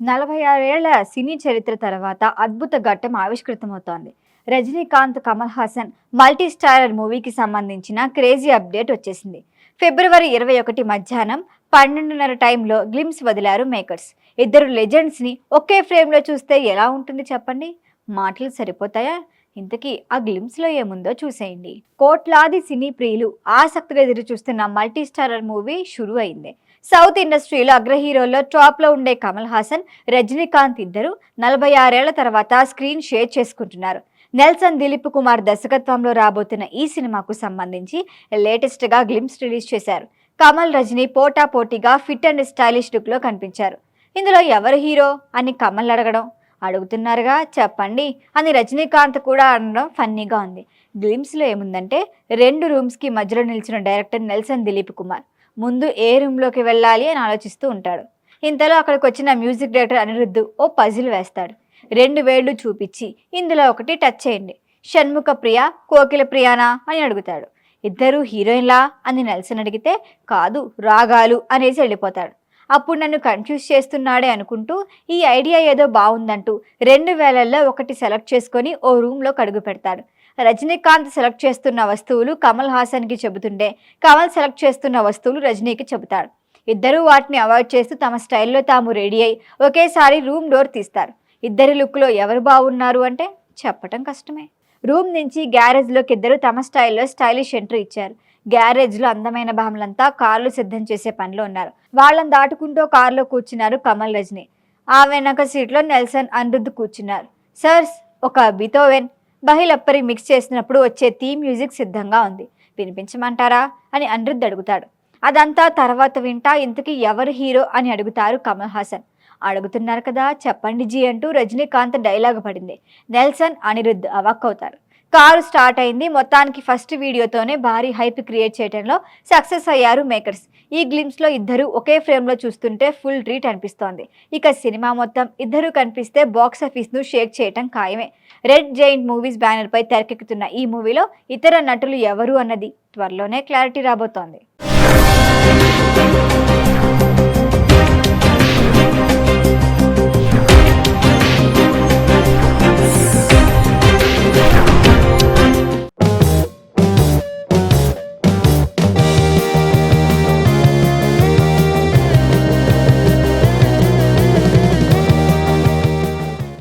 46 ఏళ్ల సినీ చరిత్ర తర్వాత అద్భుత ఘట్టం ఆవిష్కృతమవుతోంది. రజనీకాంత్, కమల్ హాసన్ మల్టీ స్టారర్ మూవీకి సంబంధించిన క్రేజీ అప్డేట్ వచ్చేసింది. ఫిబ్రవరి 21 మధ్యాహ్నం 12:30 టైంలో గ్లిమ్స్ వదిలారు మేకర్స్. ఇద్దరు లెజెండ్స్ ని ఒకే ఫ్రేమ్ లో చూస్తే ఎలా ఉంటుంది చెప్పండి? మాటలు సరిపోతాయా? ఇంతకీ ఆ గ్లిమ్స్ లో ఏముందో చూసేయండి. కోట్లాది సినీ ప్రియులు ఆసక్తిగా ఎదురు చూస్తున్న మల్టీ స్టారర్ మూవీ షురూ అయింది. సౌత్ ఇండస్ట్రీలో అగ్ర హీరోల్లో టాప్ లో ఉండే కమల్ హాసన్, రజనీకాంత్ ఇద్దరు 46 ఏళ్ల తర్వాత స్క్రీన్ షేర్ చేసుకుంటున్నారు. నెల్సన్ దిలీప్ కుమార్ దర్శకత్వంలో రాబోతున్న ఈ సినిమాకు సంబంధించి లేటెస్ట్ గా గ్లిమ్స్ రిలీజ్ చేశారు. కమల్, రజనీ పోటా పోటీగా ఫిట్ అండ్ స్టైలిష్ లుక్ లో కనిపించారు. ఇందులో ఎవరు హీరో అని కమల్ అడుగుతున్నారుగా, చెప్పండి అని రజనీకాంత్ కూడా అనడం ఫన్నీగా ఉంది. గ్లిమ్స్ లో ఏముందంటే, 2 రూమ్స్ కి మధ్యలో నిలిచిన డైరెక్టర్ నెల్సన్ దిలీప్ కుమార్ ముందు ఏ రూమ్లోకి వెళ్ళాలి అని ఆలోచిస్తూ ఉంటాడు. ఇంతలో అక్కడికి వచ్చిన మ్యూజిక్ డైరెక్టర్ అనిరుద్ధ్ ఓ పజిల్ వేస్తాడు. 2 వేళ్లు చూపించి ఇందులో ఒకటి టచ్ చేయండి, షణ్ముఖ ప్రియ, కోకిల ప్రియానా అని అడుగుతాడు. ఇద్దరు హీరోయిన్లా అని నెల్సన్ అడిగితే, కాదు రాగాలు అనేసి వెళ్ళిపోతాడు. అప్పుడు నన్ను కన్ఫ్యూజ్ చేస్తున్నాడే అనుకుంటూ ఈ ఐడియా ఏదో బాగుందంటూ 2 వేలల్లో ఒకటి సెలెక్ట్ చేసుకొని ఓ రూమ్లో కడుగు పెడతాడు. రజనీకాంత్ సెలెక్ట్ చేస్తున్న వస్తువులు కమల్ హాసన్కి చెబుతుంటే, కమల్ సెలెక్ట్ చేస్తున్న వస్తువులు రజనీకి చెబుతాడు. ఇద్దరూ వాటిని అవాయిడ్ చేస్తూ తమ స్టైల్లో తాము రెడీ అయి ఒకేసారి రూమ్ డోర్ తీస్తారు. ఇద్దరి లుక్లో ఎవరు బాగున్నారు అంటే చెప్పటం కష్టమే. రూమ్ నుంచి గ్యారేజ్లోకి ఇద్దరు తమ స్టైల్లో స్టైలిష్ ఎంట్రీ ఇచ్చారు. గ్యారేజ్లో అందమైన భామలంతా కార్లు సిద్ధం చేసే పనిలో ఉన్నారు. వాళ్ళని దాటుకుంటూ కారులో కూర్చున్నారు కమల్, రజనీ. ఆ వెనక సీట్లో నెల్సన్, అనిరుద్ధ్ కూర్చున్నారు. సర్స్, ఒక బితోవెన్ బహిలప్పరి మిక్స్ చేసినప్పుడు వచ్చే థీమ్ మ్యూజిక్ సిద్ధంగా ఉంది, వినిపించమంటారా అని అనిరుద్ధ్ అడుగుతాడు. అదంతా తర్వాత వింటా, ఇంతకీ ఎవరు హీరో అని అడుగుతారు కమల్ హాసన్. అడుగుతున్నారు కదా, చెప్పండి జీ అంటూ రజనీకాంత్ డైలాగ్ పడింది. నెల్సన్, అనిరుద్ధ్ అవాక్కవుతారు. కారు స్టార్ట్ అయింది. మొత్తానికి ఫస్ట్ వీడియోతోనే భారీ హైప్ క్రియేట్ చేయడంలో సక్సెస్ అయ్యారు మేకర్స్. ఈ గ్లిమ్స్ లో ఇద్దరు ఒకే ఫ్రేమ్ లో చూస్తుంటే ఫుల్ ట్రీట్ అనిపిస్తోంది. ఇక సినిమా మొత్తం ఇద్దరు కనిపిస్తే బాక్స్ ఆఫీస్ ను షేక్ చేయటం ఖాయమే. రెడ్ జైంట్ మూవీస్ బ్యానర్ పై తెరకెక్కుతున్న ఈ మూవీలో ఇతర నటులు ఎవరు అన్నది త్వరలోనే క్లారిటీ రాబోతోంది.